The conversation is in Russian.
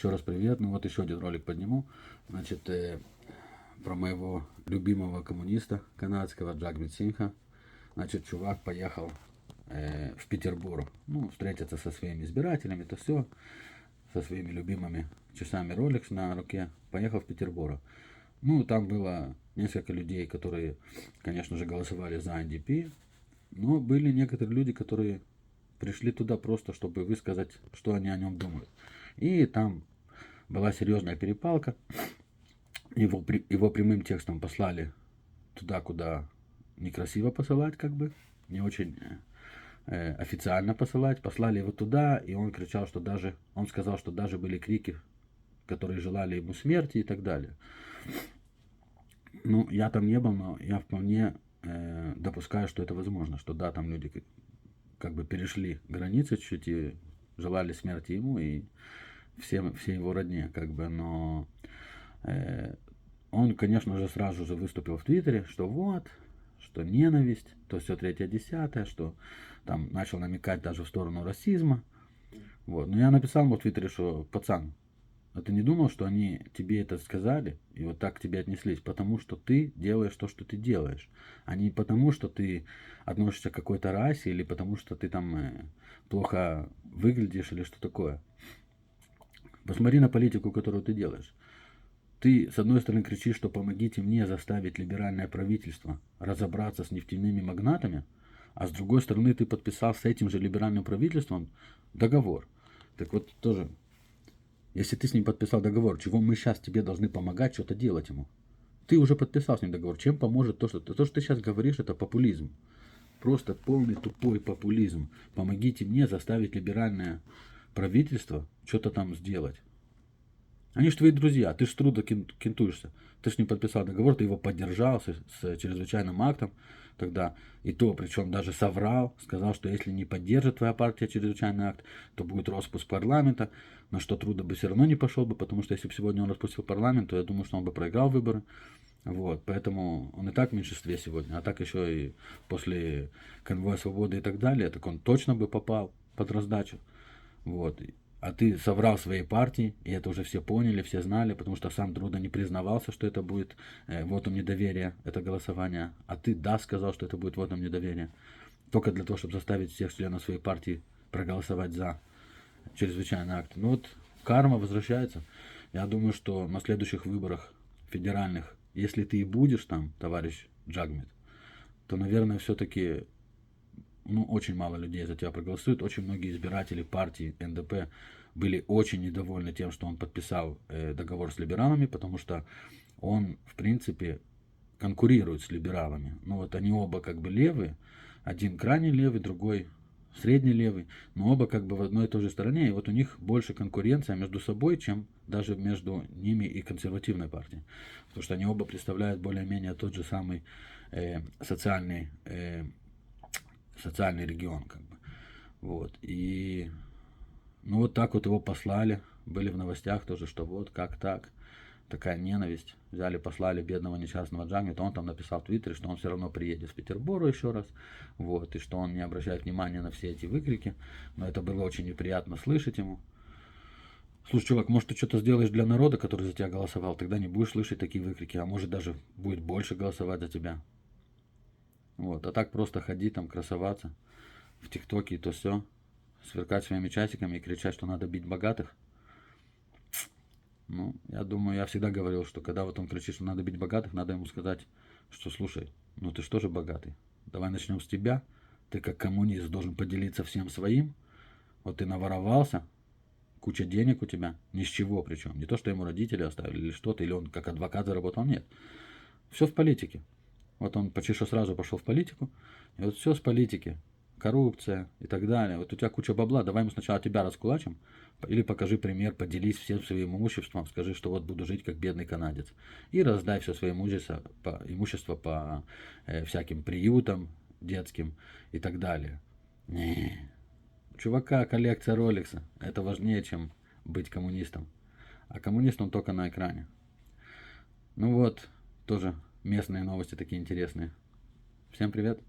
Еще раз привет. Ну вот еще один ролик подниму. Значит, про моего любимого коммуниста канадского Джагмит Синха. Значит, чувак поехал в Петербург. Ну, встретиться со своими избирателями, то все. Со своими любимыми часами Rolex на руке. Поехал в Петербург. Ну, там было несколько людей, которые, конечно же, голосовали за НДП. Но были некоторые люди, которые пришли туда просто, чтобы высказать, что они о нем думают. И там была серьезная перепалка. Его прямым текстом послали туда, куда некрасиво посылать, как бы, не очень официально посылать. Послали его туда, и он кричал, что даже, он сказал, что даже были крики, которые желали ему смерти и так далее. Ну, я там не был, но я вполне допускаю, что это возможно, что да, там люди как бы перешли границы чуть-чуть и желали смерти ему и всем его родне, как бы, но он, конечно же, сразу же выступил в Твиттере, что вот, что ненависть, то все третье, десятое, что там начал намекать даже в сторону расизма. Вот. Но я написал ему в Твиттере, что, пацан, а ты не думал, что они тебе это сказали и вот так к тебе отнеслись, потому что ты делаешь то, что ты делаешь, а не потому, что ты относишься к какой-то расе или потому, что ты там плохо выглядишь или что такое. Посмотри на политику, которую ты делаешь. Ты, с одной стороны, кричишь, что помогите мне заставить либеральное правительство разобраться с нефтяными магнатами, а с другой стороны, ты подписал с этим же либеральным правительством договор. Так вот, тоже, если ты с ним подписал договор, чего мы сейчас тебе должны помогать что-то делать ему? Ты уже подписал с ним договор. Чем поможет то, что ты сейчас говоришь, это популизм. Просто полный тупой популизм. Помогите мне заставить либеральное правительство что-то там сделать. Они же твои друзья, ты же трудно кентуешься. Ты же не подписал договор, ты его поддержал с чрезвычайным актом тогда. И то, причем даже соврал, сказал, что если не поддержит твоя партия чрезвычайный акт, то будет распуск парламента, на что Трудо бы все равно не пошел бы, потому что если бы сегодня он распустил парламент, то я думаю, что он бы проиграл выборы. Вот, поэтому он и так в меньшинстве сегодня, а так еще и после конвоя свободы и так далее, так он точно бы попал под раздачу. Вот. А ты соврал своей партии, и это уже все поняли, все знали, потому что сам Трудо не признавался, что это будет вотум недоверия, это голосование. А ты, да, сказал, что это будет вотум недоверия. Только для того, чтобы заставить всех членов своей партии проголосовать за чрезвычайный акт. Ну вот, карма возвращается. Я думаю, что на следующих выборах федеральных, если ты и будешь там, товарищ Джагмит, то, наверное, все-таки очень мало людей за тебя проголосуют. Очень многие избиратели партии НДП были очень недовольны тем, что он подписал договор с либералами, потому что он, в принципе, конкурирует с либералами. Ну вот они оба как бы левые, один крайне левый, другой средний левый, но оба как бы в одной и той же стороне, и вот у них больше конкуренция между собой, чем даже между ними и консервативной партией. Потому что они оба представляют более-менее тот же самый социальный регион, как бы. Вот. И ну вот так вот его послали. Были в новостях тоже, что вот как так. Такая ненависть. Взяли, послали бедного несчастного Джагмита. Он там написал в Твиттере, что он все равно приедет в Петербург еще раз. Вот. И что он не обращает внимания на все эти выкрики. Но это было очень неприятно слышать ему. Слушай, чувак, может ты что-то сделаешь для народа, который за тебя голосовал, тогда не будешь слышать такие выкрики, а может даже будет больше голосовать за тебя. Вот. А так просто ходи там, красоваться в ТикТоке и то все, сверкать своими часиками и кричать, что надо бить богатых. Ну, я думаю, я всегда говорил, что когда вот он кричит, что надо бить богатых, надо ему сказать, что слушай, ну ты что же богатый? Давай начнем с тебя. Ты как коммунист должен поделиться всем своим. Вот ты наворовался, куча денег у тебя, ни с чего причем. Не то, что ему родители оставили или что-то, или он как адвокат заработал, нет. Все в политике. Вот он почти что сразу пошел в политику, и вот все с политики. Коррупция и так далее. Вот у тебя куча бабла, давай мы сначала тебя раскулачим, или покажи пример, поделись всем своим имуществом, скажи, что вот буду жить как бедный канадец. И раздай все свое имущество по всяким приютам детским и так далее. Не. У чувака коллекция Роликса. Это важнее, чем быть коммунистом. А коммунист он только на экране. Ну вот, тоже местные новости такие интересные. Всем привет.